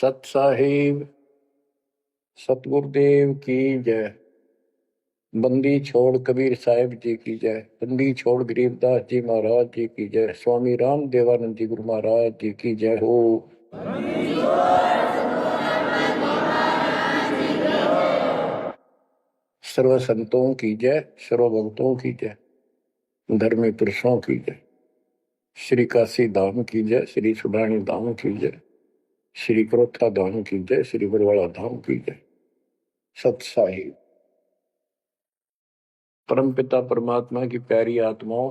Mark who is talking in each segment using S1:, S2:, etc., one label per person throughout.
S1: सत साहिब सतगुरुदेव की जय। बंदी छोड़ कबीर साहिब जी की जय। बंदी छोड़ गरीबदास जी महाराज जी की जय। स्वामी राम देवानंद जी गुरु महाराज जी की जय हो। सर्व संतों की जय, सर्व भक्तों की जय, धर्मी पुरुषों की जय। श्री काशी धाम की जय, श्री सुडानी धाम की जय, श्री क्रोथा धाम की जय, श्री बरवाड़ा धाम की जय। सत साहिब परमपिता परमात्मा की प्यारी आत्माओं,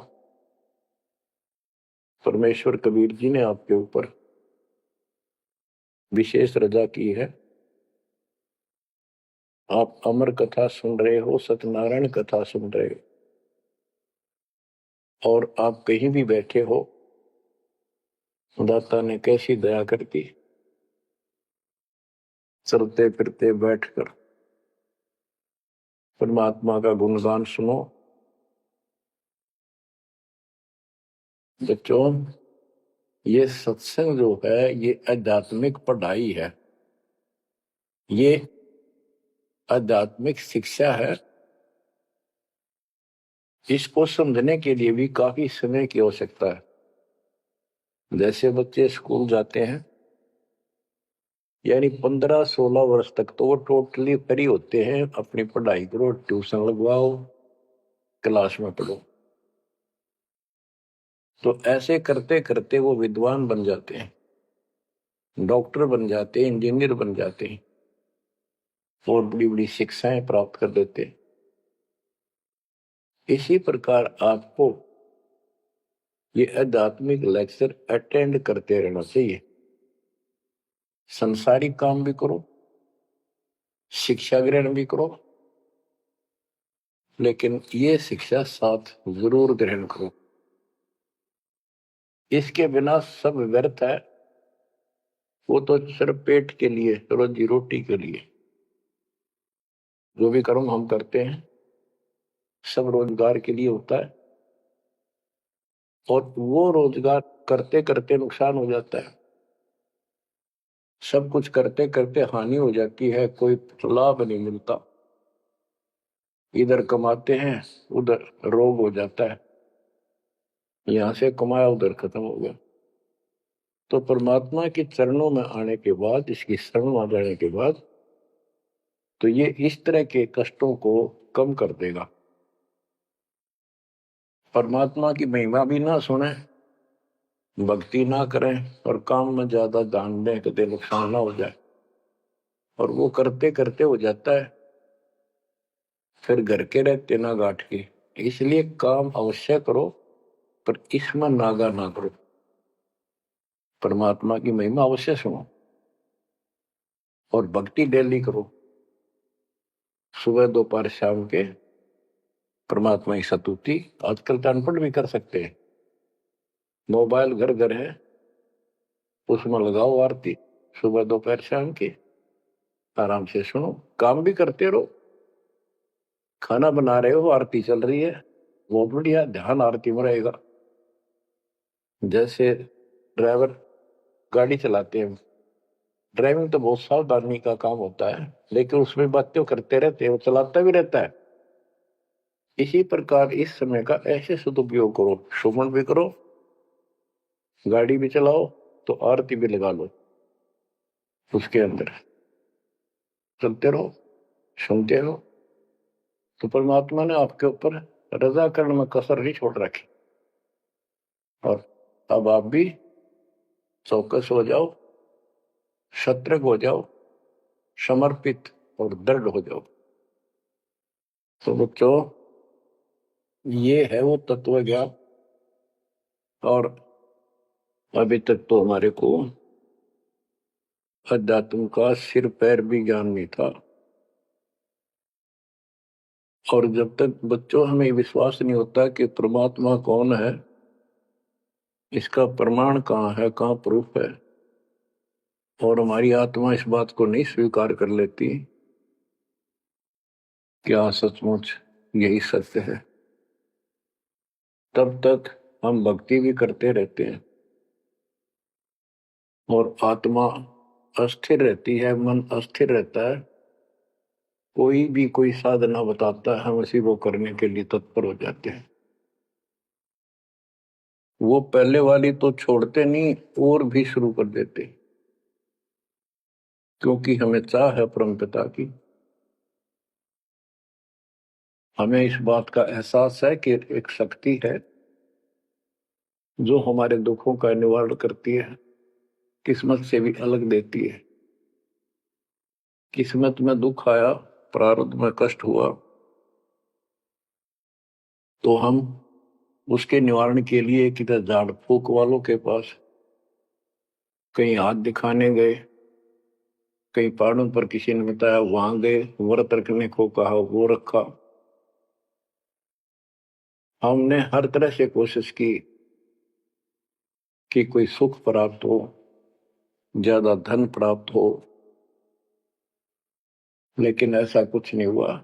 S1: परमेश्वर कबीर जी ने आपके ऊपर विशेष रजा की है। आप अमर कथा सुन रहे हो, सत्यनारायण कथा सुन रहे हो, और आप कहीं भी बैठे हो, दाता ने कैसी दया कर दी। चलते फिरते बैठकर परमात्मा का गुणगान सुनो। बच्चों, ये सत्संग जो है ये आध्यात्मिक पढ़ाई है, ये आध्यात्मिक शिक्षा है। इसको समझने के लिए भी काफी समय की आवश्यकता है। जैसे बच्चे स्कूल जाते हैं, यानी 15-16 वर्ष तक तो वो टोटली फ्री होते हैं। अपनी पढ़ाई करो, ट्यूशन लगवाओ, क्लास में पढ़ो। तो ऐसे करते करते वो विद्वान बन जाते हैं, डॉक्टर बन जाते हैं, इंजीनियर बन जाते हैं और बड़ी बड़ी शिक्षाएं प्राप्त कर देते हैं। इसी प्रकार आपको ये आध्यात्मिक लेक्चर अटेंड करते रहना चाहिए। संसारिक काम भी करो, शिक्षा ग्रहण भी करो, लेकिन ये शिक्षा साथ जरूर ग्रहण करो। इसके बिना सब व्यर्थ है। वो तो सिर्फ पेट के लिए, रोजी रोटी के लिए जो भी कर्म हम करते हैं सब रोजगार के लिए होता है, और वो रोजगार करते करते नुकसान हो जाता है। सब कुछ करते करते हानि हो जाती है, कोई लाभ नहीं मिलता। इधर कमाते हैं, उधर रोग हो जाता है, यहां से कमाया उधर खत्म हो गया। तो परमात्मा के चरणों में आने के बाद, इसकी शरण में आ जाने के बाद, तो ये इस तरह के कष्टों को कम कर देगा। परमात्मा की महिमा भी ना सुने, भक्ति ना करें और काम में ज्यादा ध्यान दें, कभी नुकसान ना हो जाए। और वो करते करते हो जाता है, फिर घर के रहते ना गांठ के। इसलिए काम अवश्य करो, पर इसमें नागा ना करो। परमात्मा की महिमा अवश्य सुनो और भक्ति डेली करो। सुबह दोपहर शाम के परमात्मा की स्तुति। आजकल तो अनपढ़ भी कर सकते हैं, मोबाइल घर घर है, उसमें लगाओ आरती सुबह दोपहर शाम की, आराम से सुनो। काम भी करते रहो, खाना बना रहे हो, आरती चल रही है, बहुत बढ़िया, ध्यान आरती में रहेगा। जैसे ड्राइवर गाड़ी चलाते हैं, ड्राइविंग तो बहुत सावधानी का काम होता है, लेकिन उसमें बातें करते रहते हैं, वो चलाता भी रहता है। इसी प्रकार इस समय का ऐसे सदुपयोग करो, सुमन भी करो, गाड़ी भी चलाओ, तो आरती भी लगा लो, उसके अंदर चलते रहो, सुनते रहो। तो परमात्मा ने आपके ऊपर रजा करने में कसर नहीं छोड़ रखी। और अब आप भी चौकस हो जाओ, सतर्क हो जाओ, समर्पित और दृढ़ हो जाओ। तो बच्चों, ये है वो तत्व ज्ञान। और अभी तक तो हमारे को अध्यात्म का सिर पैर भी ज्ञान नहीं था। और जब तक बच्चों हमें विश्वास नहीं होता कि परमात्मा कौन है, इसका प्रमाण कहाँ है, कहाँ प्रूफ है, और हमारी आत्मा इस बात को नहीं स्वीकार कर लेती क्या सचमुच यही सत्य है, तब तक हम भक्ति भी करते रहते हैं और आत्मा अस्थिर रहती है, मन अस्थिर रहता है, कोई भी कोई साधना बताता है हम उसी को करने के लिए तत्पर हो जाते हैं। वो पहले वाली तो छोड़ते नहीं और भी शुरू कर देते, क्योंकि हमें चाह है परम पिता की। हमें इस बात का एहसास है कि एक शक्ति है जो हमारे दुखों का निवारण करती है, किस्मत से भी अलग देती है। किस्मत में दुख आया, प्रारब्ध में कष्ट हुआ, तो हम उसके निवारण के लिए किधर झाड़ फूक वालों के पास, कहीं हाथ दिखाने गए, कहीं पहाड़ों पर किसी ने बताया वहां गए, व्रत रखने को कहा वो रखा। हमने हर तरह से कोशिश की कि कोई सुख प्राप्त हो, ज्यादा धन प्राप्त हो, लेकिन ऐसा कुछ नहीं हुआ।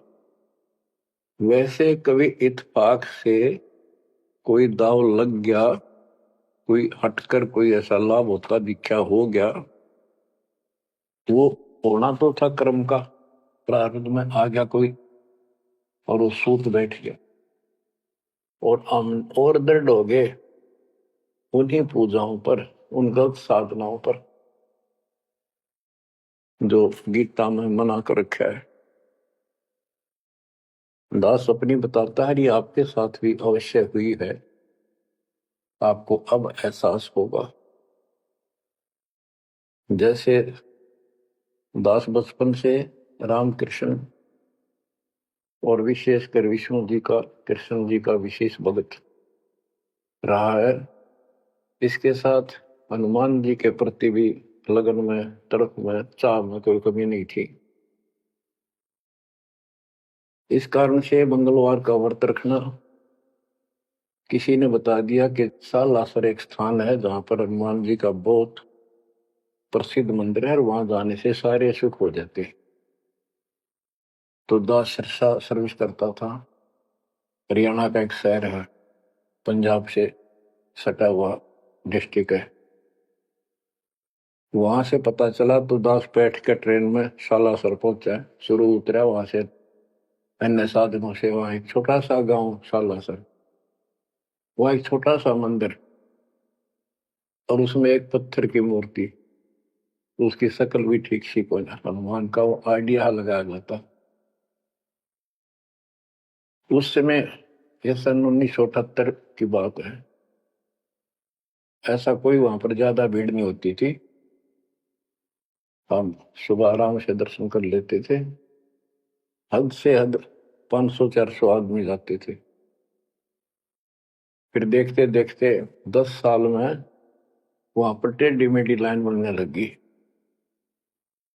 S1: वैसे कभी इत्तेफाक से कोई दाव लग गया, कोई हटकर कोई ऐसा लाभ होता दिखा हो गया, वो होना तो था कर्म का, प्रारब्ध में आ गया कोई और वो सूत बैठ गया, और हम और दृढ़ हो गए उन्हीं पूजाओं पर, उन गलत साधनाओं पर जो गीता में मना कर रखा है। दास अपनी बताता है, ये आपके साथ भी अवश्य हुई है, आपको अब एहसास होगा। जैसे दास बचपन से रामकृष्ण और विशेषकर विष्णु जी का, कृष्ण जी का विशेष भक्त रहा है, इसके साथ हनुमान जी के प्रति भी लगन में, तड़प में, चाह में कोई कमी नहीं थी। इस कारण से मंगलवार का व्रत रखना, किसी ने बता दिया कि सालासर एक स्थान है जहां पर हनुमान जी का बहुत प्रसिद्ध मंदिर है और वहां जाने से सारे सुख हो जाते। तो दास सिरसा सर्विस करता था, हरियाणा का एक शहर है, पंजाब से सटा हुआ डिस्ट्रिक्ट है। वहां से पता चला तो दास बैठ के ट्रेन में सालासर पहुंचा, शुरू उतरा, वहां से अन्य साधनों से वहां एक छोटा सा गांव सालासर, वहां एक छोटा सा मंदिर और उसमें एक पत्थर की मूर्ति, तो उसकी शक्ल भी ठीक सी को हनुमान का वो आइडिया लगाया जाता। उस समय यह सन 1978 की बात है, ऐसा कोई वहां पर ज्यादा भीड़ नहीं होती थी, हम सुबह आराम से दर्शन कर लेते थे। हद से हद 500-400 आदमी जाते थे। फिर देखते देखते 10 साल में वहां पर टेढ़ी मेढ़ी लाइन बनने लगी,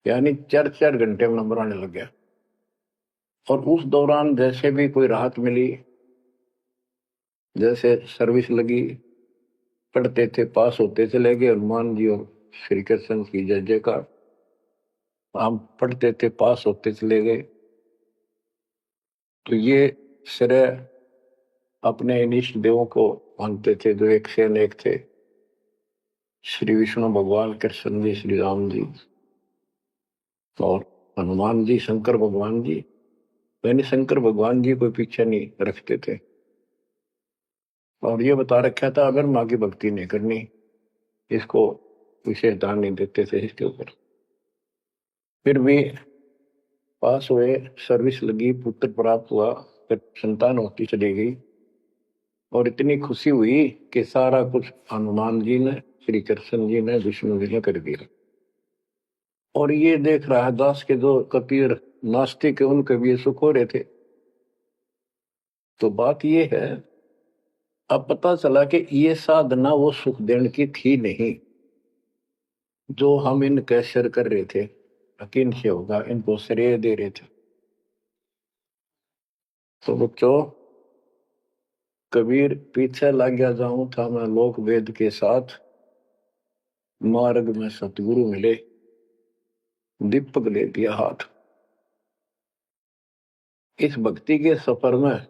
S1: यानी 4-4 घंटे में नंबर आने लग गया। और उस दौरान जैसे भी कोई राहत मिली, जैसे सर्विस लगी, पढ़ते थे, पास होते चले गए, हनुमान जी और श्री कृष्ण की जय जयकार, हम पढ़ते थे, पास होते चले गए। तो ये श्रेय अपने इष्ट देवों को मानते थे जो एक से अनेक थे, श्री विष्णु भगवान, कृष्ण जी, श्री राम जी और हनुमान जी, शंकर भगवान जी। मैंने शंकर भगवान जी को पीछे नहीं रखते थे, और ये बता रखा था अगर माँ की भक्ति नहीं करनी, इसको विशेष ध्यान नहीं देते थे इसके ऊपर। फिर भी पास हुए, सर्विस लगी, पुत्र प्राप्त हुआ, फिर संतान होती चली गई, और इतनी खुशी हुई कि सारा कुछ हनुमान जी ने, श्री कृष्ण जी ने, विष्णु जी ने कर दिया। और ये देख रहा है दास के जो कबीर नास्तिक है उनके भी ये सुख हो रहे थे। तो बात ये है, अब पता चला कि ये साधना वो सुख देने की थी नहीं जो हम इनके शेयर कर रहे थे, यकीन से होगा इनको श्रेय दे रहे थे। तो बच्चों, कबीर पीछे लग गया जाऊं था मैं लोक वेद के साथ, मार्ग में सतगुरु मिले, दीपक ले दिया हाथ। इस भक्ति के सफर में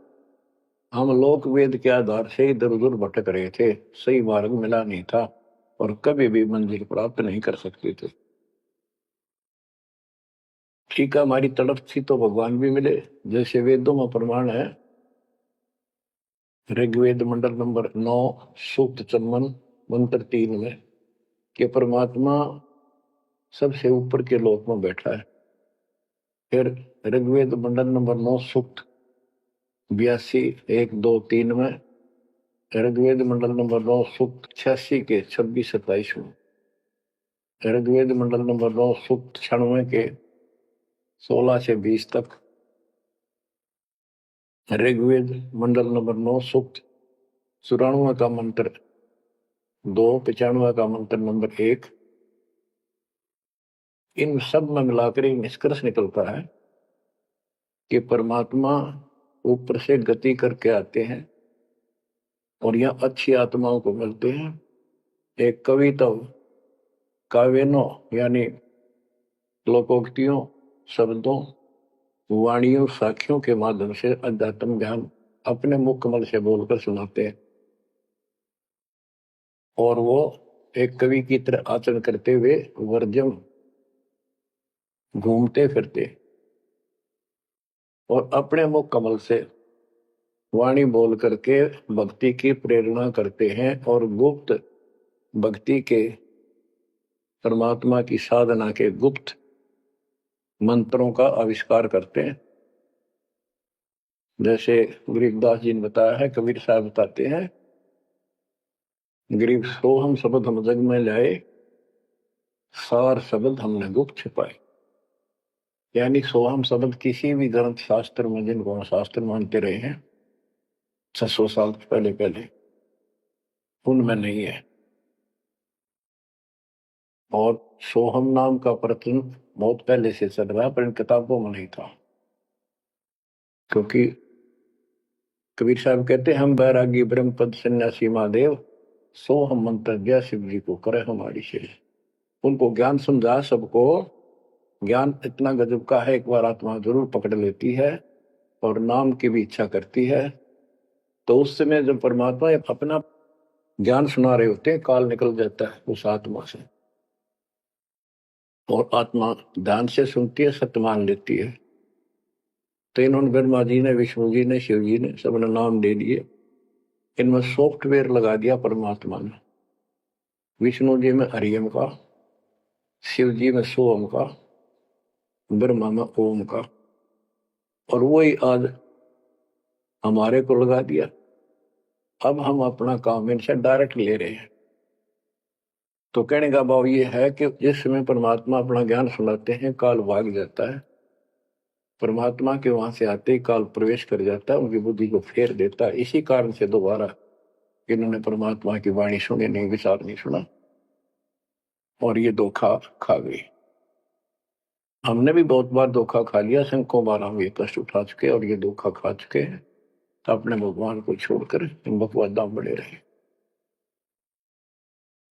S1: हम लोक वेद के आधार से इधर उधर भटक रहे थे, सही मार्ग मिला नहीं था और कभी भी मंजिल प्राप्त नहीं कर सकते थे। ठीक है, हमारी तड़प थी तो भगवान भी मिले। जैसे वेदों में प्रमाण है, ऋग्वेद मंडल नंबर 9 सूक्त चमन मंत्र 3 में कि परमात्मा सबसे ऊपर के लोक में बैठा है। फिर ऋग्वेद मंडल नंबर 9 सूक्त 82 1 2 3 में, ऋग्वेद मंडल नंबर 9 सूक्त 86 के 26 27 में, ऋग्वेद मंडल नंबर 9 सूक्त 96 के 16 से 20 तक, ऋग्वेद मंडल नंबर 9 सूक्त 94 का मंत्र 2, 95 का मंत्र नंबर 1। इन सब में मिलाकर एक निष्कर्ष निकलता है कि परमात्मा ऊपर से गति करके आते हैं और यह अच्छी आत्माओं को मिलते हैं। एक कविता काव्यनों यानी लोकोक्तियों, शब्दों, वाणियों, साखियों के माध्यम से अध्यात्म ज्ञान अपने मुख कमल से बोलकर सुनाते हैं और वो एक कवि की तरह आचरण करते हुए वर्जम घूमते फिरते और अपने मुख कमल से वाणी बोल करके भक्ति की प्रेरणा करते हैं और गुप्त भक्ति के, परमात्मा की साधना के गुप्त मंत्रों का आविष्कार करते हैं। जैसे गरीबदास जी ने बताया है, कबीर साहब बताते हैं, गरीब सोहम शब्द हम जग में लाए, सार शब्द हमने गुप्त छिपाए। यानी सोहम शब्द किसी भी ग्रंथ शास्त्र में, जिनको शास्त्र मानते रहे हैं 600 साल पहले पहले, उनमें नहीं है। और सोहम नाम का प्रचलन बहुत पहले से चल रहा है, पर इन किताबों में नहीं था। क्योंकि कबीर साहब कहते हैं, हम बैरागी ब्रह्म पद सन्यासी महादेव, सोहम मंत्र दिया शिव जी को करे हमारी शेष। उनको ज्ञान समझा सबको। ज्ञान इतना गजब का है, एक बार आत्मा जरूर पकड़ लेती है और नाम की भी इच्छा करती है, तो उस समय जब परमात्मा अपना ज्ञान सुना रहे होते हैं, काल निकल जाता है उस आत्मा से और आत्मा ध्यान से सुनती है, सत्य मान लेती है। तो इन्होंने ब्रह्मा जी ने, विष्णु जी ने, शिव जी ने सबने नाम दे दिए। इनमें सॉफ्टवेयर लगा दिया परमात्मा ने। विष्णु जी में हरियम का, शिव जी में सोम का, ब्रह्मा में ओम का, और वही आज हमारे को लगा दिया। अब हम अपना काम इनसे डायरेक्ट ले रहे हैं। तो कहने का भाव ये है कि जिस समय परमात्मा अपना ज्ञान सुनाते हैं, काल भाग जाता है। परमात्मा के वहां से आते ही काल प्रवेश कर जाता है, उनकी बुद्धि को फेर देता है। इसी कारण से दोबारा इन्होंने परमात्मा की वाणी सुनी नहीं, विचार नहीं सुना और ये धोखा खा गई। हमने भी बहुत बार धोखा खा लिया, सैकड़ों बार हम ये कष्ट उठा चुके और ये धोखा खा चुके हैं। तो अपने भगवान को छोड़कर इन बकवादा बड़े रहे।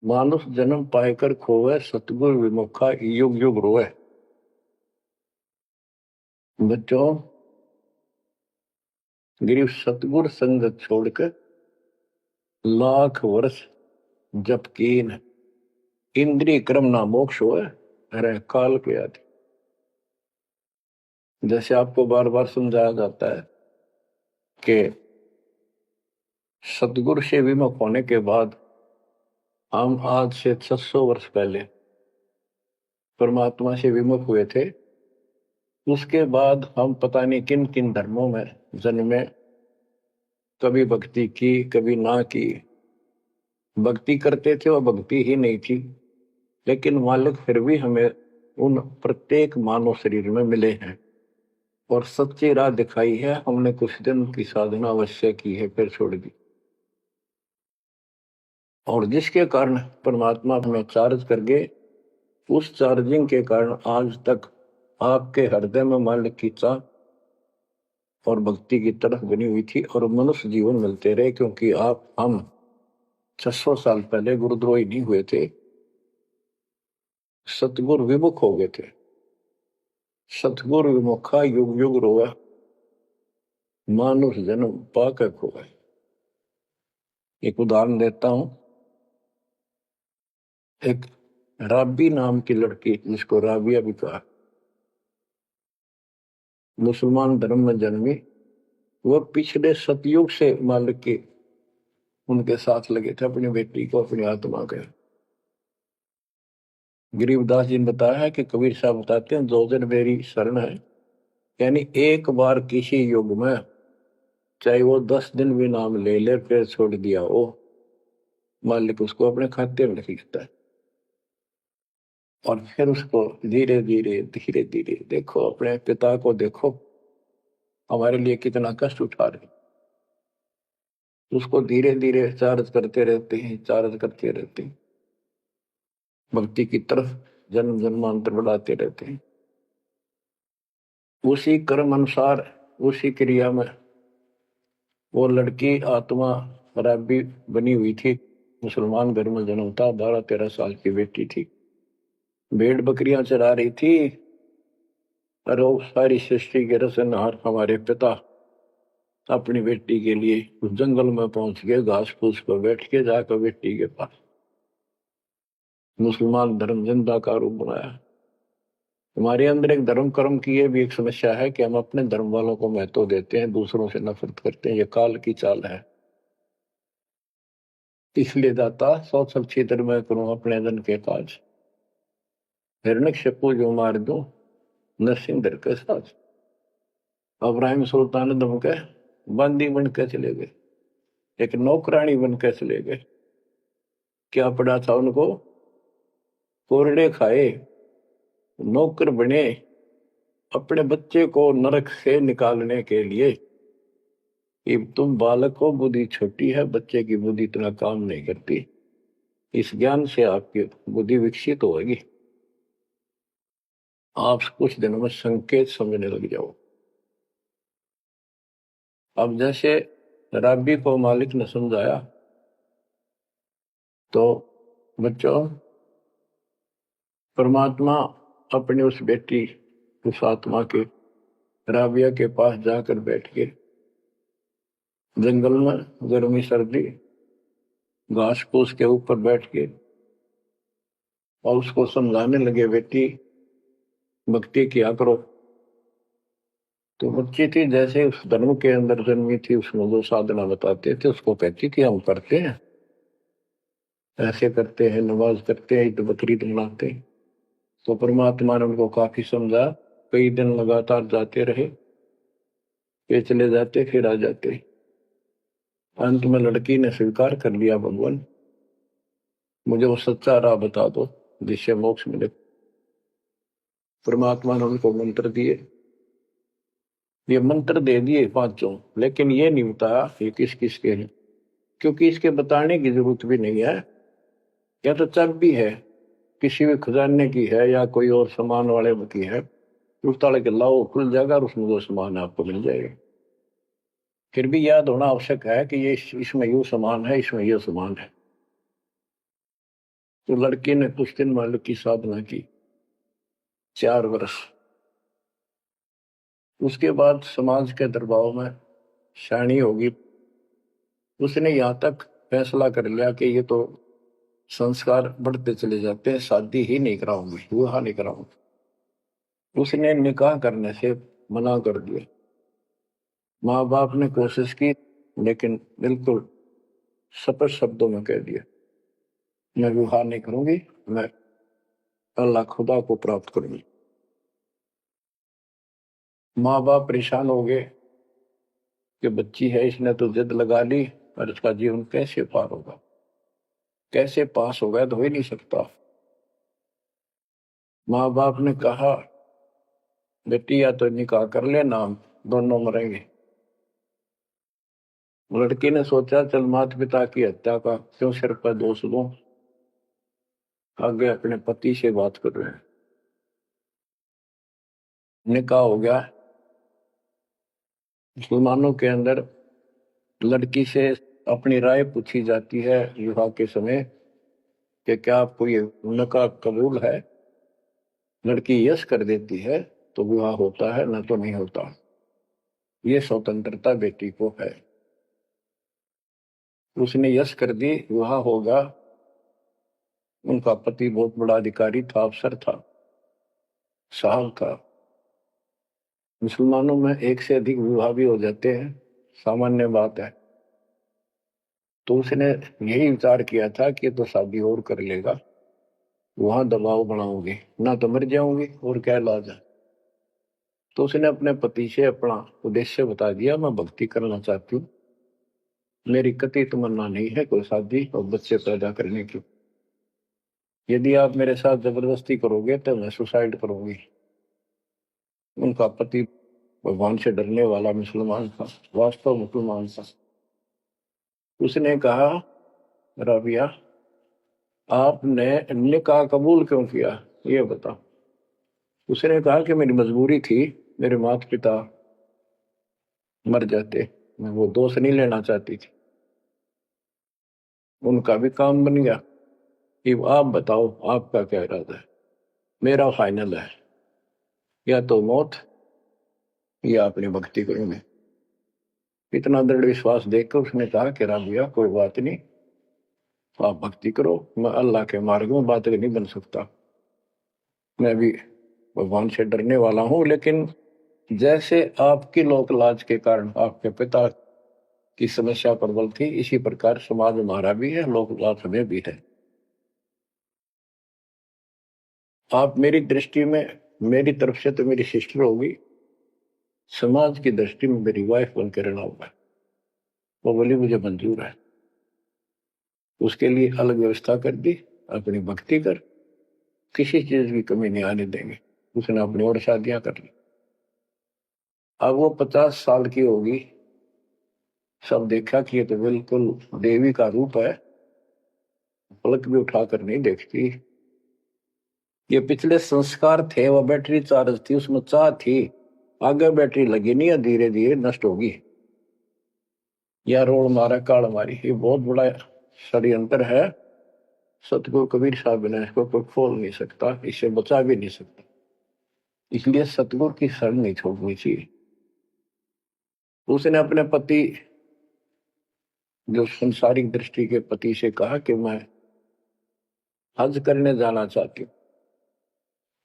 S1: मानुष जन्म पाएकर खोवे, सतगुरु विमुखा युग युग रोए। बच्चों, गिरीश सतगुरु संगत छोड़कर लाख वर्ष जप कीन, इंद्रिय क्रम ना मोक्ष होए, अरे काल के आदि। जैसे आपको बार बार समझाया जाता है कि सतगुरु से विमुख होने के बाद हम आज से 600 वर्ष पहले परमात्मा से विमुख हुए थे। उसके बाद हम पता नहीं किन किन धर्मों में जन्मे, कभी भक्ति की कभी ना की। भक्ति करते थे और भक्ति ही नहीं थी, लेकिन मालिक फिर भी हमें उन प्रत्येक मानव शरीर में मिले हैं और सच्ची राह दिखाई है। हमने कुछ दिन की साधना अवश्य की है, फिर छोड़ दी, और जिसके कारण परमात्मा हमें चार्ज कर गए। उस चार्जिंग के कारण आज तक आपके हृदय में मालिक की चाह और भक्ति की तरफ बनी हुई थी और मनुष्य जीवन मिलते रहे। क्योंकि हम 600 साल पहले गुरुद्रोही नहीं हुए थे, सतगुरु विमुख हो गए थे। सतगुरु विमुखा युग युग रोए, मानुष जन्म पाकर खोए। एक उदाहरण देता हूं। एक राबी नाम की लड़की, जिसको राबिया भी कहा, मुसलमान धर्म में जन्मी, वह पिछले सतयुग से मालिक के उनके साथ लगे थे अपनी बेटी को, अपनी आत्मा के। गरीबदास जी ने बताया है कि कबीर साहब बताते हैं, दो दिन मेरी शरण है, यानी एक बार किसी युग में चाहे वो 10 दिन भी नाम ले ले, फिर छोड़ दिया वो, मालिक उसको अपने खाते में लिख लेता है। और फिर उसको धीरे धीरे धीरे धीरे, देखो अपने पिता को देखो, हमारे लिए कितना कष्ट उठा रहे, उसको धीरे धीरे चार्ज करते रहते हैं, चार्ज करते रहते हैं, भक्ति की तरफ जन्म जन्मांतर बढ़ाते रहते हैं। उसी कर्म अनुसार, उसी क्रिया में वो लड़की आत्मा रब्बी बनी हुई थी। मुसलमान घर में जन्म था, 12-13 साल की बेटी थी, भेड़ बकरियां चरा रही थी। और वो सारी सृष्टि के रचनहार हमारे पिता अपनी बेटी के लिए उस जंगल में पहुंच गए, घास फूस पर बैठ के जाकर बेटी के पास मुसलमान धर्म जिंदा का रूप बनाया। हमारे अंदर एक धर्म कर्म की ये भी एक समस्या है कि हम अपने धर्म वालों को महत्व देते हैं, दूसरों से नफरत करते हैं। ये काल की चाल है। इसलिए दाता सौ सब क्षेत्र में करूं अपने धन के काज, हिरण्यकशिपु जो मार दो नरसिंह के साथ। इब्राहिम सुल्तान दम के बंदी बन के चले गए, एक नौकरानी बन के चले गए। क्या पड़ा था उनको? कोरड़े खाए, नौकर बने, अपने बच्चे को नरक से निकालने के लिए। कि तुम बालक हो, बुद्धि छोटी है, बच्चे की बुद्धि इतना काम नहीं करती, इस ज्ञान से आपकी बुद्धि विकसित होगी, आप कुछ दिनों में संकेत समझने लग जाओ। अब जैसे रब्बी को मालिक ने समझाया, तो बच्चों परमात्मा अपनी उस बेटी, उस आत्मा के राबिया के पास जाकर बैठ के जंगल में गर्मी सर्दी घास फूस के ऊपर बैठ के और उसको समझाने लगे, बेटी भक्ति किया करो। तो बच्ची थी, जैसे उस धर्म के अंदर जन्मी थी, उसमें जो साधना बताते थे उसको कहती थी हम करते हैं, ऐसे करते हैं, नमाज करते हैं, ईद बकरीद मनाते हैं। तो परमात्मा ने उनको काफी समझा, कई दिन लगातार जाते रहे, ये चले जाते फिर आ जाते। अंत में लड़की ने स्वीकार कर लिया, भगवान मुझे वो सच्चा राह बता दो जिससे मोक्ष मिले। परमात्मा ने उनको मंत्र दिए, ये मंत्र दे दिए पांचों, लेकिन ये नहीं बताया ये किस किस के हैं, क्योंकि इसके बताने की जरूरत भी नहीं है। या तो चाबी है, किसी भी खजाने की है या कोई और सामान वाले की है, उस ताले के लाओ, खुल जाएगा और उसमें जो सामान है आपको मिल जाएगा। फिर भी याद होना आवश्यक है कि ये इसमें यू सामान है, इसमें यह सामान है। तो लड़की ने कुछ दिन मालिक की साधना की, 4 वर्ष। उसके बाद समाज के दबाव में शानी होगी, उसने यहां तक फैसला कर लिया कि ये तो संस्कार बढ़ते चले जाते हैं, शादी ही नहीं कराऊंगी, विवाह नहीं कराऊंगी। उसने निकाह करने से मना कर दिया। माँ बाप ने कोशिश की, लेकिन बिल्कुल स्पष्ट शब्दों में कह दिया, मैं विवाह नहीं करूंगी, मैं अल्लाह खुदा को प्राप्त करूंगी। माँ बाप परेशान हो गए कि बच्ची है, इसने तो जिद लगा ली, और इसका जीवन कैसे पार होगा, कैसे पास होगा, तो हो ही नहीं सकता। माँ बाप ने कहा, बेटी या तो निकाह कर ले, नाम दोनों मरेंगे। लड़की ने सोचा, चल माता पिता की हत्या का क्यों सिर पर दोष दूं, आगे अपने पति से बात कर रहे हैं। निकाह हो गया। मुसलमानों के अंदर लड़की से अपनी राय पूछी जाती है विवाह के समय कि क्या आपको ये निकाह कबूल है। लड़की यस कर देती है तो विवाह होता है, न तो नहीं होता। ये स्वतंत्रता बेटी को है। उसने यस कर दी, विवाह होगा। उनका पति बहुत बड़ा अधिकारी था, अफसर था, साहब था। मुसलमानों में एक से अधिक विवाह भी हो जाते हैं, सामान्य बात है। तो उसने यही विचार किया था कि तो शादी और कर लेगा, वहां दबाव बनाऊंगी ना तो मर जाऊंगी, और क्या इलाज है। तो उसने अपने पति से अपना उद्देश्य बता दिया, मैं भक्ति करना चाहती हूँ, मेरी कतई तमन्ना नहीं है कोई शादी और बच्चे पैदा करने की। यदि आप मेरे साथ जबरदस्ती करोगे तो मैं सुसाइड करूंगी। उनका पति भगवान से डरने वाला मुसलमान था, वास्तव मुसलमान था। उसने कहा, राबिया, आपने निकाह कबूल क्यों किया, ये बता। उसने कहा कि मेरी मजबूरी थी, मेरे माता पिता मर जाते, मैं वो दोष नहीं लेना चाहती थी, उनका भी काम बन गया। कि आप बताओ आपका क्या इरादा है। मेरा फाइनल है, या तो मौत या अपनी भक्ति करूंगे। इतना दृढ़ विश्वास देखकर उसने कहा कि राबिया कोई बात नहीं, आप भक्ति करो, मैं अल्लाह के मार्ग में बात नहीं बन सकता, मैं भी भगवान से डरने वाला हूं। लेकिन जैसे आपकी लोक लाज के कारण आपके पिता की समस्या प्रबल थी, इसी प्रकार समाज हमारा भी है, लोक लाज हमें भी है। आप मेरी दृष्टि में, मेरी तरफ से तो मेरी सिस्टर होगी, समाज की दृष्टि में मेरी वाइफ बनकर रहना होगा। वो बोली मुझे मंजूर है। उसके लिए अलग व्यवस्था कर दी, अपनी भक्ति कर, किसी चीज की कमी नहीं आने देंगे। उसने अपनी और शादियां कर ली। अब वो 50 साल की होगी, सब देखा कि ये तो बिल्कुल देवी का रूप है, पलक भी उठाकर नहीं देखती। ये पिछले संस्कार थे, वो बैटरी चार्ज थी, उसमें चाह थी, आगे बैटरी लगी नहीं है, धीरे धीरे नष्ट होगी। या रोड मारा काल मारी, ये बहुत बड़ा षड्यंत्र है। सतगुरु कबीर साहब ने इसको कोई खोल नहीं सकता, इसे बचा भी नहीं सकता। इसलिए सतगुरु की शरण नहीं छोड़नी चाहिए। उसने अपने पति, जो संसारिक दृष्टि के पति से कहा कि मैं हज करने जाना चाहती हूँ।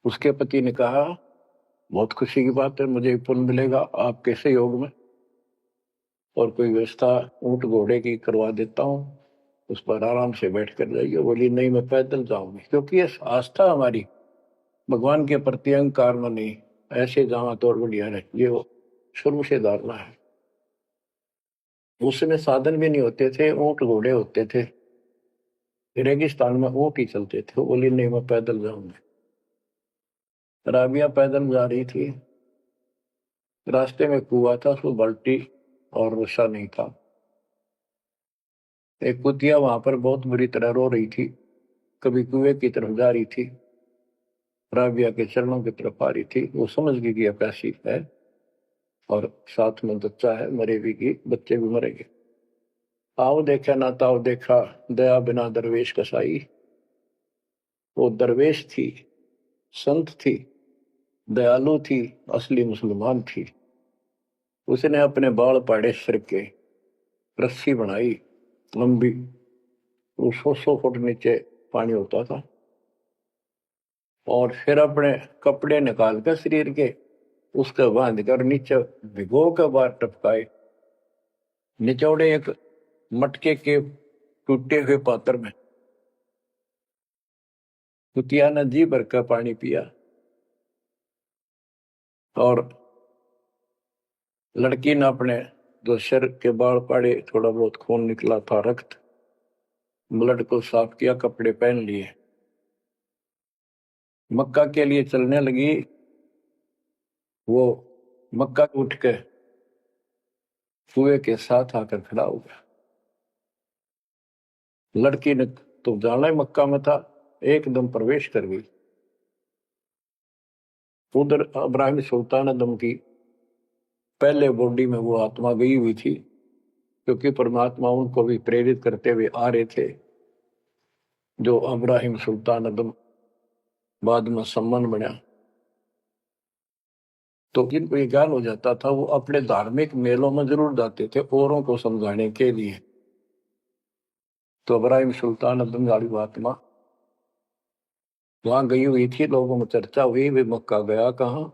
S1: उसके पति ने कहा, बहुत खुशी की बात है, मुझे पुण्य मिलेगा आपके सहयोग में, और कोई व्यवस्था ऊंट घोड़े की करवा देता हूँ, उस पर आराम से बैठ कर जाइए। बोली नहीं, मैं पैदल जाऊंगी, क्योंकि ये आस्था हमारी भगवान के प्रति अहंकार में नहीं, ऐसे जावा तो और बढ़िया है, ये वो शुरू से धारणा है। उस समय साधन भी नहीं होते थे, ऊंट घोड़े होते थे, रेगिस्तान में ऊंट ही चलते थे। बोली नहीं, मैं पैदल जाऊंगी। राबिया पैदल जा रही थी, रास्ते में कुआं था, उसमें बाल्टी और रस्सा नहीं था। एक कुतिया वहां पर बहुत बुरी तरह रो रही थी, कभी कुएं की तरफ जा रही थी, राबिया के चरणों की तरफ आ रही थी। वो समझ गई कि प्यासी है, और साथ में बच्चा है, मरेगी की बच्चे भी मरेंगे। आओ देखा ना ताओ देखा, दया बिना दरवेश कसाई। वो दरवेश थी, संत थी, दयालु थी, असली मुसलमान थी। उसने अपने बाल पाड़े सिर के, रस्सी बनाई लंबी, वो 100 फुट नीचे पानी होता था, और फिर अपने कपड़े निकाल कर शरीर के उसके बांध कर नीचे भिगो के बाहर टपकाए, निचौड़े एक मटके के टूटे हुए पात्र में। कुतिया ने जी भर का पानी पिया, और लड़की ने अपने जो सिर के बाल पाड़े, थोड़ा बहुत खून निकला था, रक्त, ब्लड को साफ किया, कपड़े पहन लिए, मक्का के लिए चलने लगी। वो मक्का उठ के कुएं के साथ आकर खड़ा हो गया। लड़की ने तो जाना ही मक्का में था, एकदम प्रवेश कर गई। उधर इब्राहिम सुल्तान दम की पहले बॉडी में वो आत्मा गई हुई थी, क्योंकि परमात्मा उनको भी प्रेरित करते हुए आ रहे थे। जो इब्राहिम सुल्तान दम बाद में सम्मान बना, तो जिनको ये ज्ञान हो जाता था, वो अपने धार्मिक मेलों में जरूर जाते थे औरों को समझाने के लिए। तो इब्राहिम सुल्तान दम वाली आत्मा वहां गई हुई थी, लोगों में चर्चा हुई, वे मक्का गया कहाँ।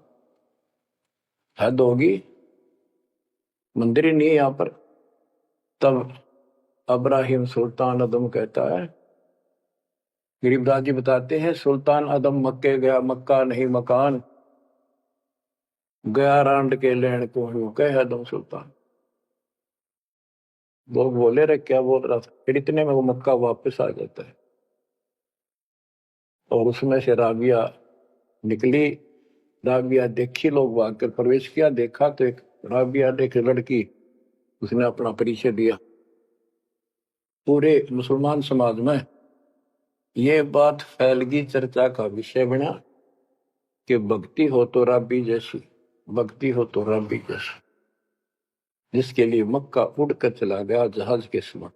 S1: हद होगी, मंदिर ही नहीं है यहाँ पर। तब अब्राहिम सुल्तान अदम कहता है, गरीबदास जी बताते हैं, सुल्तान अदम मक्के गया, मक्का नहीं मकान, गया रांड के लेन को यूं कह अदम सुल्तान। लोग बोले रे क्या बोल रहा था, फिर इतने में वो मक्का वापस आ जाता है। और उसमें से राबिया निकली। राबिया देखी, लोग भाग कर प्रवेश किया, देखा तो एक राबिया ने एक लड़की, उसने अपना परिचय दिया। पूरे मुसलमान समाज में ये बात फैल गई, चर्चा का विषय बना कि भक्ति हो तो राबी जैसी, भक्ति हो तो राबी जैसी, जिसके लिए मक्का उड़कर चला गया जहाज के समान,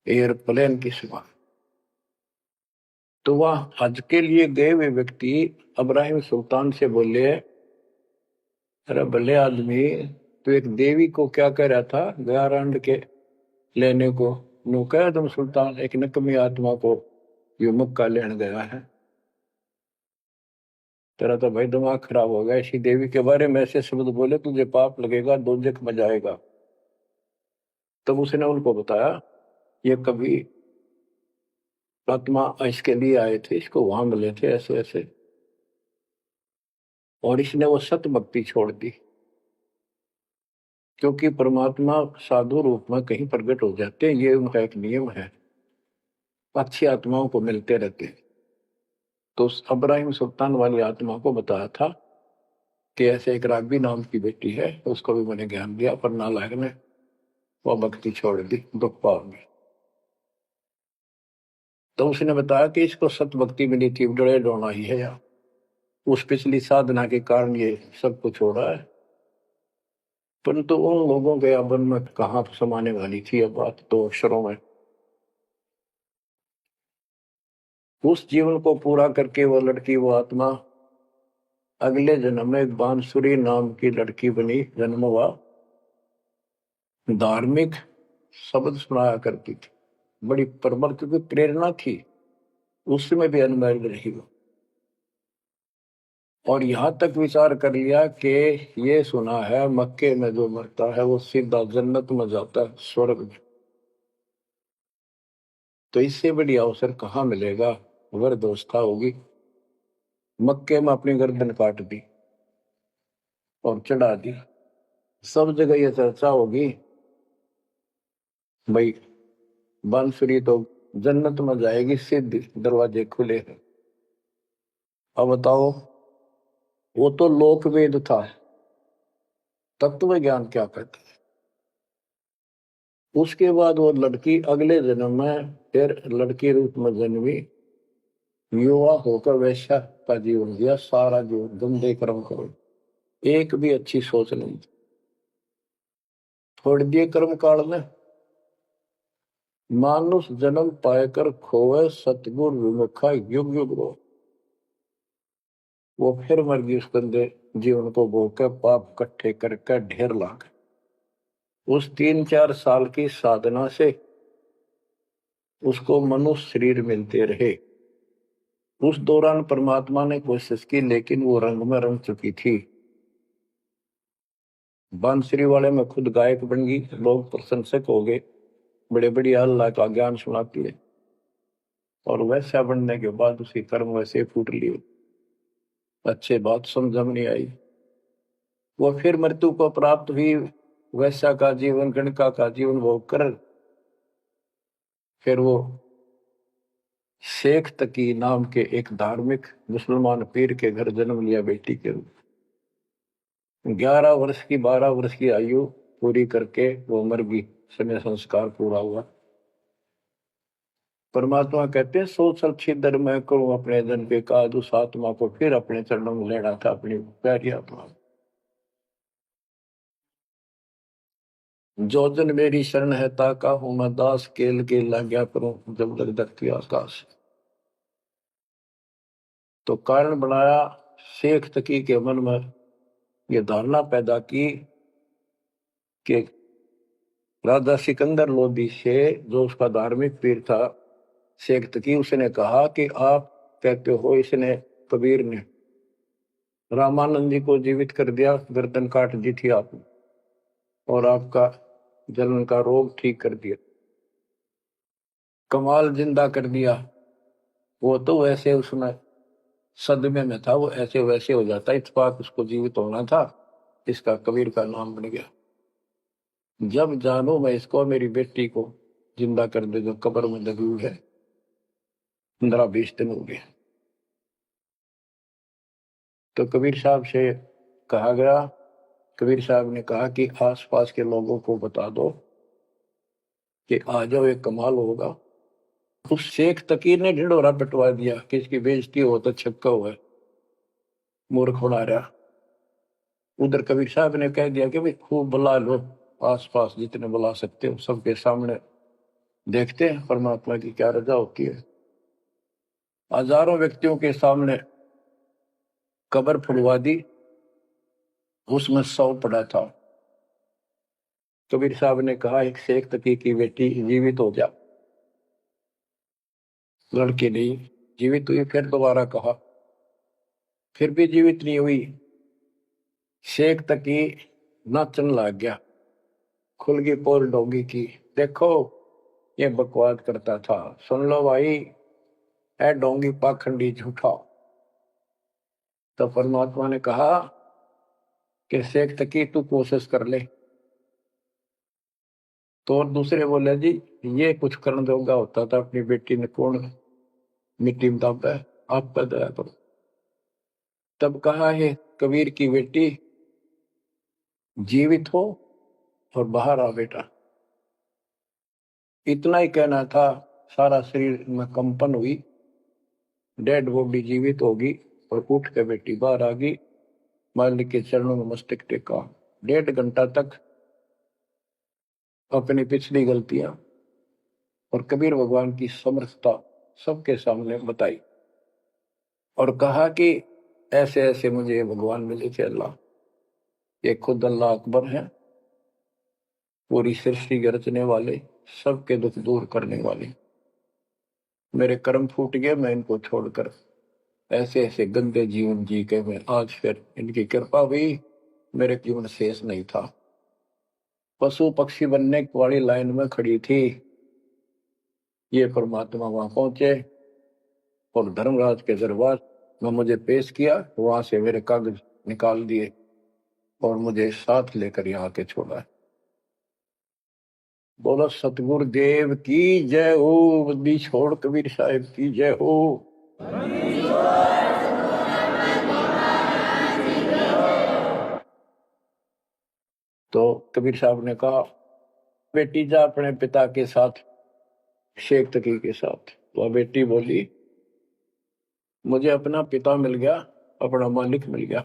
S1: एयरप्लेन के समान। तो वह हज के लिए गए हुए व्यक्ति अब्राहिम सुल्तान से बोले, अरे भले आदमी, तो एक देवी को क्या कह रहा था गया रांड के लेने को, नो कह तुम सुल्तान एक नकमी आत्मा को यो मक्का लेने गया है। तेरा तो भाई दिमाग खराब हो गया, ऐसी देवी के बारे में ऐसे शब्द बोले, तुझे पाप लगेगा, दोजख में जाएगा। तब उसने उनको बताया, ये कभी आत्मा इसके लिए आए थे, इसको वहां मिले थे ऐसे ऐसे, और इसने वो सत भक्ति छोड़ दी, क्योंकि परमात्मा साधु रूप में कहीं प्रकट हो जाते हैं, ये उनका एक नियम है, अच्छी आत्माओं को मिलते रहते हैं। तो अब्राहिम सुल्तान वाली आत्मा को बताया था कि ऐसे एक राबी नाम की बेटी है, उसको भी मैंने ज्ञान दिया, पर नालायक ने वो भक्ति छोड़ दी, दुख पाव में। तो उसने बताया कि इसको सत भक्ति मिली थी, डरे डोना ही है यार, उस पिछली साधना के कारण ये सब कुछ हो रहा है। परंतु उन लोगों के अबन में कहाँ समाने वाली थी अब बात, तो अक्षरों में। उस जीवन को पूरा करके वो लड़की, वो आत्मा अगले जन्म में एक बांसुरी नाम की लड़की बनी, जन्म हुआ। धार्मिक शब्द सुनाया करती थी, बड़ी प्रबल, क्योंकि प्रेरणा थी, उसमें भी अनमैरिड रही वो। और यहां तक विचार कर लिया कि ये सुना है मक्के में जो मरता है वो सीधा जन्नत में जाता है, स्वर्ग में। तो इससे बड़ी अवसर कहाँ मिलेगा, अगर दोस्ता होगी। मक्के में अपनी गर्दन काट दी और चढ़ा दी, सब जगह ये चर्चा होगी, भाई बांसुरी तो जन्नत में जाएगी, सिद्ध दरवाजे खुले हैं। अब बताओ, वो तो लोक वेद था, तत्व ज्ञान क्या कहता है। उसके बाद वो लड़की अगले जन्म में फिर लड़की रूप में जन्मी, युवा होकर वैश्या का जीवन दिया, सारा जीवन गंदे कर्म करो, एक भी अच्छी सोच नहीं, छोड़ दिए कर्म काल में। मानुष जन्म पाकर खोए, सतगुर विमुखा युग युग रो। वो फिर मर गई उस गंदे जीवन को भोग, पाप इकट्ठे करके ढेर लाख। उस 3-4 साल की साधना से उसको मनुष्य शरीर मिलते रहे। उस दौरान परमात्मा ने कोशिश की, लेकिन वो रंग में रंग चुकी थी। बांसुरी वाले में खुद गायक बन गई, लोग प्रशंसक हो गए, बड़े बड़ी अल्लाह का ज्ञान सुनाती है। और वैसा बनने के बाद उसी कर्म वैसे फूट लिए, अच्छे बात समझ में नहीं आई। वो फिर मृत्यु को प्राप्त हुई, वैसा का जीवन, गणका का जीवन भोग कर फिर वो शेख तकी नाम के एक धार्मिक मुसलमान पीर के घर जन्म लिया बेटी के रूप। 11 वर्ष की 12 वर्ष की आयु पूरी करके वो मर गई, समय संस्कार पूरा हुआ। परमात्मा कहते हैं, सोच अच्छी दर मैं करूं अपने जन पे काज, उस आत्मा को फिर अपने चरणों में लेना था, अपनी प्यारी आत्मा। जो जन मेरी शरण है ताका हूं मैं दास, केल के लाग्या करूं जब तक धरती आकाश। तो कारण बनाया, शेख तकी के मन में ये धारणा पैदा की कि राजा सिकंदर लोदी से, जो उसका धार्मिक पीर था शेख तकी, उसने कहा कि आप कहते हो, इसने कबीर ने रामानंद जी को जीवित कर दिया, गर्दन काट दी थी आपने, और आपका जलन का रोग ठीक कर दिया। कमाल जिंदा कर दिया। वो तो वैसे उसमें सदमे में था, वो ऐसे वैसे हो जाता, इत्तेफाक उसको जीवित होना था, इसका कबीर का नाम बन गया। जब जानू मैं इसको, मेरी बेटी को जिंदा कर दे जो कब्र में दबी हुई है, 15-20 दिन हो गए। तो कबीर साहब से कहा गया, कबीर साहब ने कहा कि आसपास के लोगों को बता दो कि आ जाओ, एक कमाल होगा। उस शेख तकीर ने ढिंढोरा पिटवा दिया कि इसकी बेइज्जती हो तो छक्का हुआ है, मूर्ख बना रहा। उधर कबीर साहब ने कह दिया कि भाई खूब बुला लो, आसपास जितने बुला सकते हो, सबके सामने देखते हैं परमात्मा की क्या रजा होती है। हजारों व्यक्तियों के सामने कब्र फुड़वा दी, उसमें 100 पड़ा था। कबीर साहब ने कहा एक शेख तकी की बेटी जीवित हो जा। लड़की नहीं जीवित हुई, फिर दोबारा कहा, फिर भी जीवित नहीं हुई। शेख तकी नाचन लग गया, खुल गई पोल डोंगी की। देखो ये बकवास करता था, सुन लो भाई, है डोंगी पाखंडी झूठा। तो परमात्मा ने कहा कि शेख तकी तू कोशिश कर ले। तो और दूसरे बोले जी ये कुछ करने दोगा होता था, अपनी बेटी ने कौन मिट्टी में दाबा है, आप पर दया करो। तब कहा है कबीर की बेटी जीवित हो और बाहर आ बेटा। इतना ही कहना था, सारा शरीर में कंपन हुई, डेड बॉडी जीवित होगी, और उठ के बेटी बाहर आ गई, मालिक के चरणों में मस्तक टेका। 1.5 घंटा तक अपनी पिछली गलतियां और कबीर भगवान की समर्थता सबके सामने बताई, और कहा कि ऐसे ऐसे मुझे भगवान मिले थे अल्लाह, ये खुद अल्लाह अकबर है, पूरी सृष्टि के रचने वाले, सबके दुख दूर करने वाले। मेरे कर्म फूट गए, मैं इनको छोड़कर ऐसे ऐसे गंदे जीवन जी के मैं आज फिर इनकी कृपा हुई, मेरे जीवन शेष नहीं था। पशु पक्षी बनने वाली लाइन में खड़ी थी, ये परमात्मा वहां पहुंचे और धर्मराज के दरबार में मुझे पेश किया, वहां से मेरे कागज निकाल दिए और मुझे साथ लेकर यहाँ के छोड़ा। बोलो सतगुरु देव की जय हो, बंदी छोड़ कबीर साहिब की जय हो। तो कबीर साहब ने कहा बेटी जा अपने पिता के साथ, शेख तकी के साथ। वह बेटी बोली मुझे अपना पिता मिल गया, अपना मालिक मिल गया,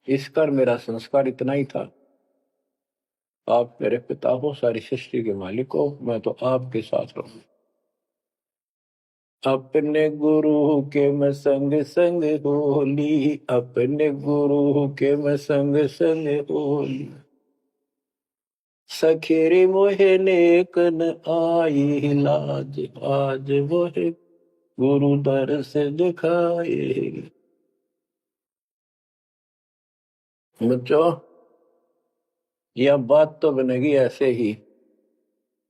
S1: इस कर मेरा संस्कार इतना ही था। आप मेरे पिता हो, सारी सृष्टि के मालिक हो, मैं तो आपके साथ रहूं। अपने गुरु के मैं संग संग होली, अपने गुरु के मैं संग संग होली, सखेरे मोहे नेकन आई लाज, आज मोहे गुरु दर से दिखाए। बच्चों यह बात तो बनेगी ऐसे ही,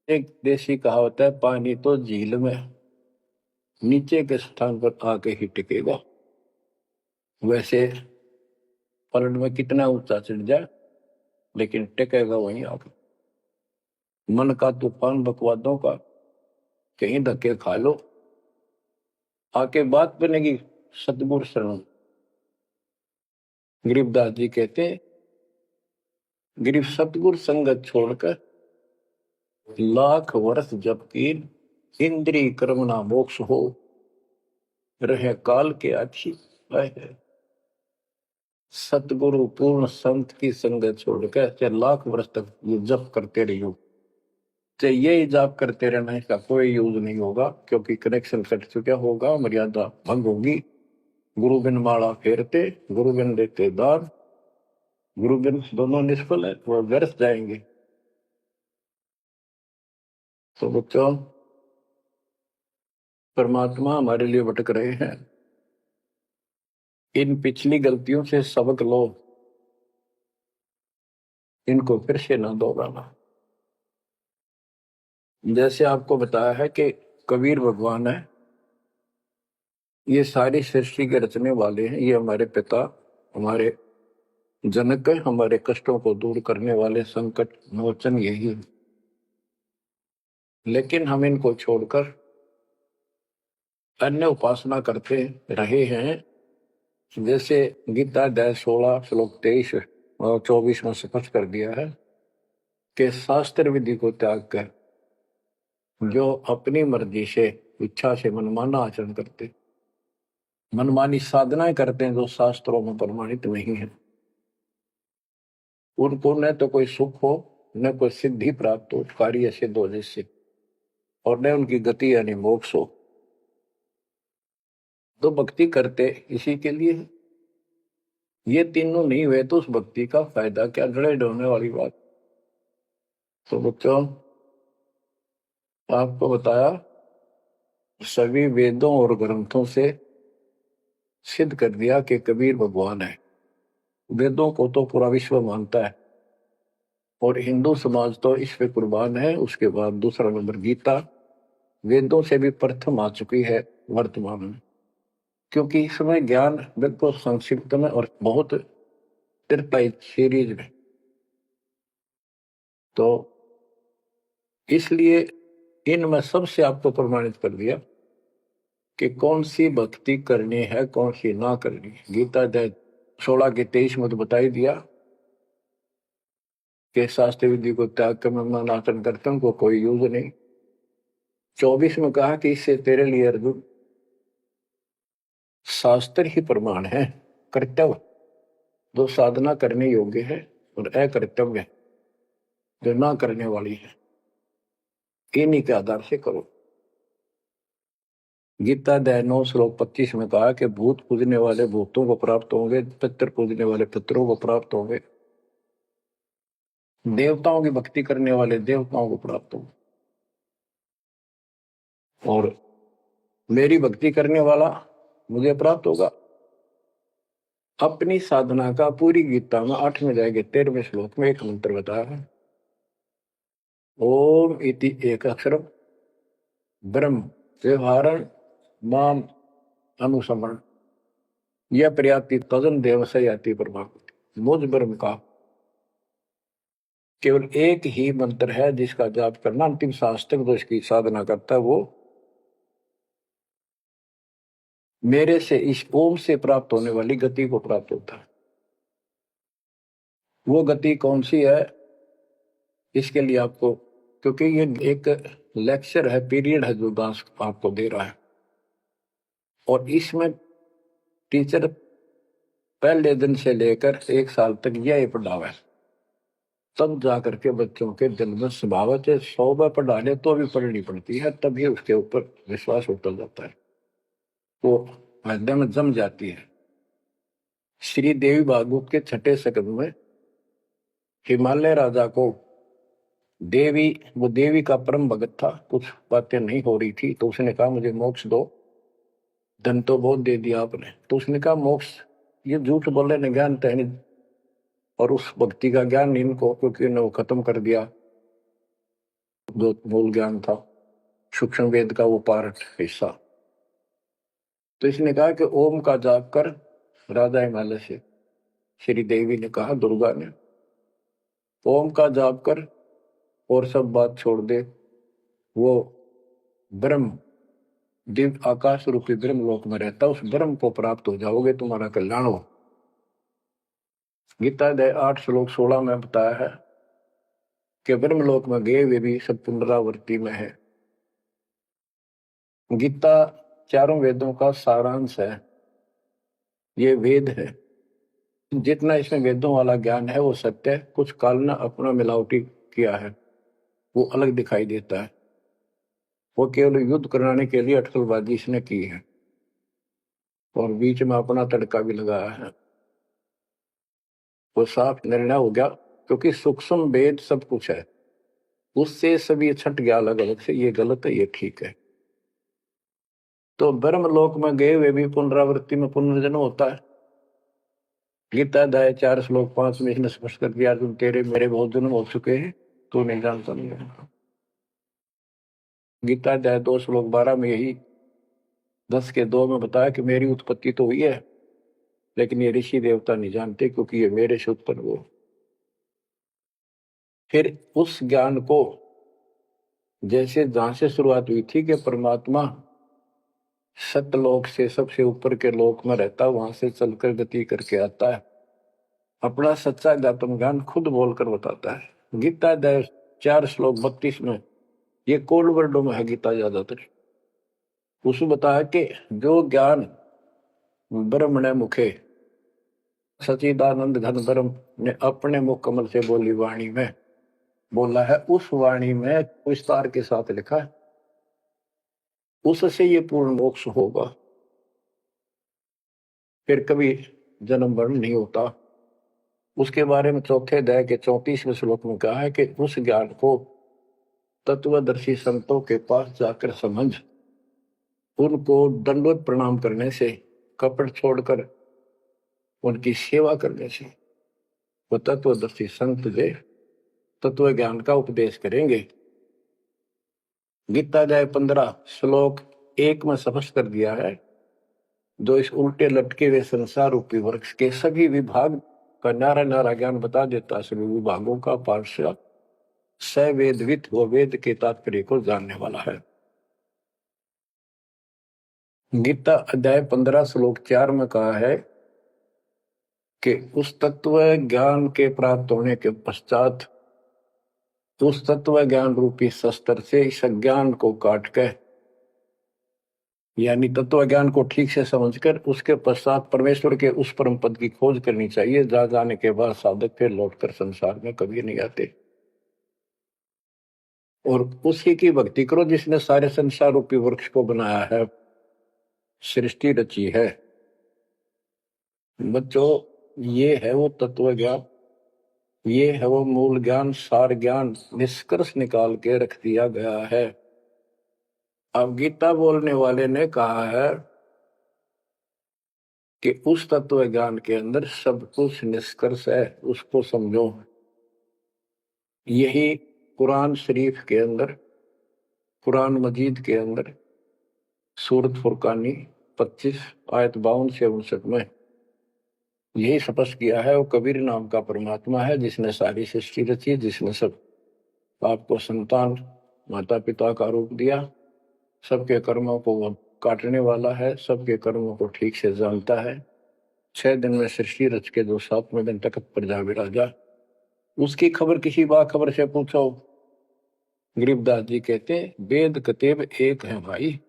S1: एक देसी कहावत है, पानी तो झील में नीचे के स्थान पर आके ही टिकेगा। वैसे पलट में कितना ऊंचा चढ़ जाए लेकिन टिकेगा वहीं आके। मन का तूफान बकवादों का, कहीं धक्के खा लो, आके बात बनेगी सतगुरु शरण। गरीबदास जी कहते हैं गरीब सतगुरु संगत छोड़कर लाख वर्ष जब की, इंद्रिय कर्म ना मोक्ष हो, रहे काल के आखी है। सतगुरु पूर्ण संत की संगत छोड़कर चाहे लाख वर्ष तक ये जप करते रहियो, चाहे ये जाप करते रहना, इसका कोई यूज नहीं होगा, क्योंकि कनेक्शन कट चुका होगा, मर्यादा भंग होगी। गुरु बिन माला फेरते, गुरु बिन देते दान, गुरु बिन दोनों निष्फल है, वो व्यर्थ जाएंगे। तो बच्चों परमात्मा हमारे लिए भटक रहे हैं, इन पिछली गलतियों से सबक लो, इनको फिर से ना दोहराना। जैसे आपको बताया है कि कबीर भगवान है, ये सारी सृष्टि के रचने वाले हैं, ये हमारे पिता, हमारे जनक है, हमारे कष्टों को दूर करने वाले संकट मोचन यही है। लेकिन हम इनको छोड़कर अन्य उपासना करते रहे हैं। जैसे गीता अध्याय 16 श्लोक 23 और 24 में स्पष्ट कर दिया है कि शास्त्र विधि को त्याग कर जो अपनी मर्जी से इच्छा से मनमाना आचरण करते, मनमानी साधनाएं करते हैं जो शास्त्रों में प्रमाणित नहीं है, उनको न तो कोई सुख हो, न कोई सिद्धि प्राप्त हो, कार्य सिद्ध हो जिससे, और न उनकी गति यानी मोक्ष हो। तो भक्ति करते इसी के लिए है। ये तीनों नहीं हुए तो उस भक्ति का फायदा क्या, जड़े ढोने वाली बात। तो बच्चों, आपको बताया सभी वेदों और ग्रंथों से सिद्ध कर दिया कि कबीर भगवान है। वेदों को तो पूरा विश्व मानता है और हिंदू समाज तो इस पे कुर्बान है। उसके बाद दूसरा नंबर गीता वेदों से भी प्रथम आ चुकी है वर्तमान में, क्योंकि इसमें ज्ञान बिल्कुल संक्षिप्त में और बहुत तिरपाई सीरीज में। तो इसलिए इनमें सबसे आपको प्रमाणित कर दिया कि कौन सी भक्ति करनी है, कौन सी ना करनी है। गीता अध्याय 16 के 23 में तो बता ही दिया कि शास्त्र विधि को त्याग कर मनमाना आचरण करते उनको कोई यूज नहीं। 24 में कहा कि इससे तेरे लिए अर्जुन शास्त्र ही प्रमाण है, कर्तव्य जो साधना करने योग्य है और अकर्तव्य जो ना करने वाली है, इन्हीं के आधार से करो। गीता अध्याय 9 श्लोक 25 में कहा कि भूत पूजने वाले भूतों को प्राप्त होंगे, पितर पूजने वाले पितरों को प्राप्त होंगे, देवताओं की भक्ति करने वाले देवताओं को प्राप्त होंगे, और मेरी भक्ति करने वाला मुझे प्राप्त होगा। अपनी साधना का पूरी गीता में 8वें अध्याय के 13वें श्लोक में एक मंत्र बताया है, ओम इति एक अक्षरम ब्रह्म व्यवहारण माम अनुसमरण यह प्रयाति तजन देव से याति प्रभाव। मुझ ब्रह्म का केवल एक ही मंत्र है जिसका जाप करना अंतिम शास्त्र जो इसकी साधना करता है वो मेरे से इस ओम से प्राप्त होने वाली गति को प्राप्त होता है। वो गति कौन सी है, इसके लिए आपको, क्योंकि ये एक लेक्चर है, पीरियड है जो दास आपको दे रहा है, और इसमें टीचर पहले दिन से लेकर 1 साल तक यह पढ़ावा है, तब जाकर के बच्चों के दिल में स्वभावत है 100 बार पढ़ा ले तो भी पढ़नी पड़ती है, तभी उसके ऊपर विश्वास उतर जाता है, वो हृदय में जम जाती है। श्री देवी भागवत के 6ठे सकंद में हिमालय राजा को देवी, वो देवी का परम भगत था, कुछ बातें नहीं हो रही थी, तो उसने कहा मुझे मोक्ष दो। धन तो बहुत दे दिया आपने, तो उसने कहा मोक्ष, ये झूठ बोले ने ज्ञान तो है नहीं, और उस भक्ति का ज्ञान इनको, क्योंकि उन्हें वो खत्म कर दिया जो मूल ज्ञान था, सूक्ष्म वेद का वो पार्ट हिस्सा। तो इसने कहा कि ओम का जाप कर। राजा हिमालय से श्री देवी ने कहा, दुर्गा ने, ओम का जाप कर और सब बात छोड़ दे, वो ब्रह्म दिव्य आकाश रूपी ब्रह्म लोक में रहता, उस ब्रह्म को प्राप्त हो जाओगे, तुम्हारा कल्याण हो। गीता अध्याय 8 श्लोक 16 में बताया है कि ब्रह्म लोक में गए वे भी सब पुनरावृत्ति में है। गीता चारों वेदों का सारांश है, ये वेद है। जितना इसमें वेदों वाला ज्ञान है वो सत्य है, कुछ काल ने अपना मिलावटी किया है, वो अलग दिखाई देता है, वो केवल युद्ध कराने के लिए अटकलबाजी इसने की है और बीच में अपना तड़का भी लगाया है। वो साफ निर्णय हो गया, क्योंकि सूक्ष्म वेद सब कुछ है, उससे सभी छट गया अलग अलग से, ये गलत है ये ठीक है। तो ब्रह्म लोक में गए हुए भी पुनरावृत्ति में पुनर्जन्म होता है, गीता अध्याय 4 श्लोक 5 में इसने स्पष्ट कर दिया, तुम तेरे मेरे बहुत जन्म हो चुके हैं, तू नहीं जानता नहीं है। गीता अध्याय 2 श्लोक 12 में यही 10 के 2 में बताया कि मेरी उत्पत्ति तो हुई है, लेकिन ये ऋषि देवता नहीं जानते, क्योंकि ये मेरे से उत्पन्न हुए। फिर उस ज्ञान को जैसे जहां से शुरुआत हुई थी कि परमात्मा सतलोक से सबसे ऊपर के लोक में रहता, वहां से चलकर गति करके आता है, अपना सच्चा ज्ञातम ज्ञान खुद बोलकर बताता है। गीता अध्याय 4 श्लोक 32 में, ये कोड वर्डों में है गीता ज्यादातर, उसमें बताया कि जो ज्ञान ब्रह्मणे मुखे सचिदानंद घन ब्रह्म ने अपने मुख कमल से बोली वाणी में बोला है, उस वाणी में विस्तार के साथ लिखा है, उससे ये पूर्ण मोक्ष होगा, फिर कभी जन्म मरण नहीं होता। उसके बारे में चौथे अध्याय के 34वें श्लोक में कहा है कि उस ज्ञान को तत्वदर्शी संतों के पास जाकर समझ, उनको दंडवत प्रणाम करने से, कपट छोड़कर उनकी सेवा करने से वो तत्वदर्शी संत जो तत्व ज्ञान का उपदेश करेंगे। गीता अध्याय 15 श्लोक 1 में स्पष्ट कर दिया है, जो इस उल्टे लटके हुए संसार रूपी वृक्ष के सभी विभाग का नारा नारा ज्ञान बता देता, सभी विभागों का पार्षद सवेदवित वो वेद के तात्पर्य को जानने वाला है। गीता अध्याय 15 श्लोक 4 में कहा है कि उस तत्व ज्ञान के प्राप्त होने के पश्चात उस तत्व ज्ञान रूपी शस्त्र से इस ज्ञान को काट कर, यानी तत्व ज्ञान को ठीक से समझकर उसके पश्चात परमेश्वर के उस परम पद की खोज करनी चाहिए, जहां जाने के बाद साधक फिर लौटकर संसार में कभी नहीं आते, और उसी की भक्ति करो जिसने सारे संसार रूपी वृक्ष को बनाया है, सृष्टि रची है। बच्चों, ये है वो तत्व ज्ञान, ये है वो मूल ज्ञान, सार ज्ञान निष्कर्ष निकाल के रख दिया गया है। अब गीता बोलने वाले ने कहा है कि उस तत्व ज्ञान के अंदर सब कुछ निष्कर्ष है, उसको समझो। यही कुरान शरीफ के अंदर, कुरान मजीद के अंदर सूरत फुरकानी 25 आयत 52 से 59 में यही स्पष्ट किया है, वो कबीर नाम का परमात्मा है जिसने सारी सृष्टि रची, जिसने सब आपको संतान माता पिता का रूप दिया, सबके कर्मों को वो काटने वाला है, सबके कर्मों को ठीक से जानता है। 6 दिन में सृष्टि रच के जो 7वें दिन तखत पर जा विराजा, उसकी खबर किसी बाखबर से पूछो। गरीबदास जी कहते वेद कतेब एक है भाई,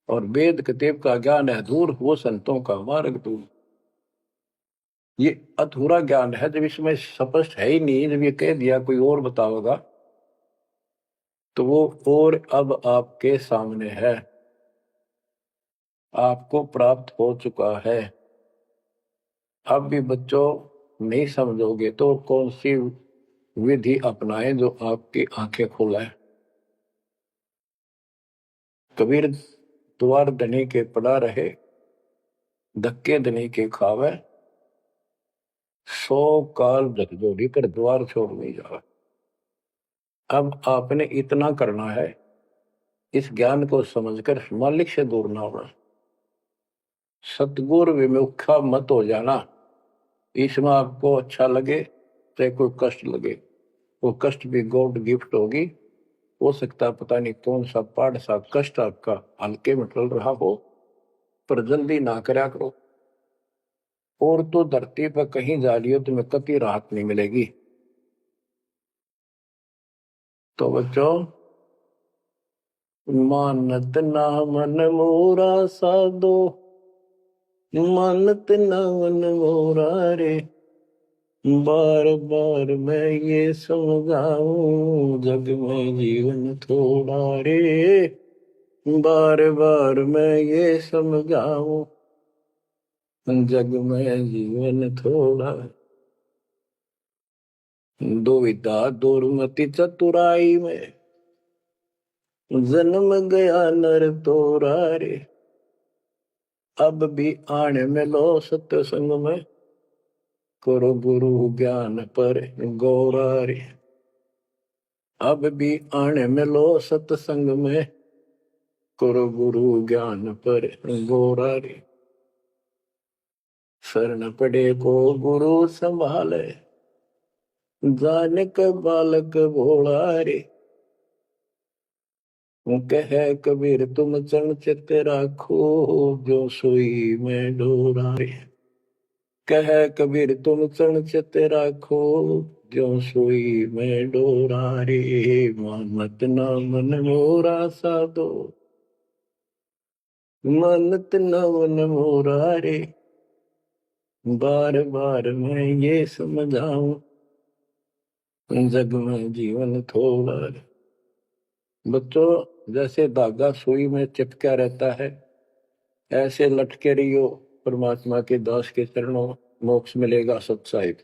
S1: और वेद कतेब का ज्ञान है दूर, वो संतों का मार्ग दूर। ये अधूरा ज्ञान है, जब इसमें स्पष्ट है ही नहीं, जब ये कह दिया कोई और बताओगा तो वो और अब आपके सामने है, आपको प्राप्त हो चुका है। अब भी बच्चों नहीं समझोगे तो कौन सी विधि अपनाएं जो आपकी आंखें खोले। कबीर द्वार धनी के पड़ा रहे, धक्के धनी के खावे, 100 काल झकझोरी कर द्वार छोड़ नहीं जावे। अब आपने इतना करना है, इस ज्ञान को समझकर मालिक से दूर ना होना, सतगुरु विमुखा मत हो जाना। इसमें आपको अच्छा लगे चाहे कोई कष्ट लगे, वो कष्ट भी गॉड गिफ्ट होगी। हो सकता है पता नहीं कौन सा पाठ सा कष्ट आपका हल्के में टल रहा हो, पर जल्दी ना करा करो, और तो धरती पर कहीं जा रही हो तुम्हें कभी राहत नहीं मिलेगी। तो बच्चों, मानत ना मन मोरा साधो, मानत ना मन मोरा रे, बार बार मैं ये समझाऊं जग में जीवन थोड़ा रे, बार बार मैं ये समझाऊं जग में जीवन थोड़ा। दुविधा दुर्मति चतुराई में जन्म गया नर तोरा रे, अब भी आने में लो सत्संग में, करो गुरु ज्ञान पर गौरारी। अब भी आने मिलो सत्संग में, करो गुरु ज्ञान पर गौरारी। शरण पड़े को गुरु संभाले, जानिक बालक भोला रे। कह कबीर तुम चरण चित राखो, जो सोई में डोरा रे। कह कबीर तुम चरण चित राखो, जो सोई में डोरा रे। मानत ना मन मोरा साधो, मानत ना मन मोरा रे। बार बार मैं ये समझाऊं, जग में जीवन थोड़ा रे। बच्चों, जैसे धागा सुई में चिपका रहता है, ऐसे लटके रहियो परमात्मा के दास के चरणों, मोक्ष मिलेगा सत साहिब।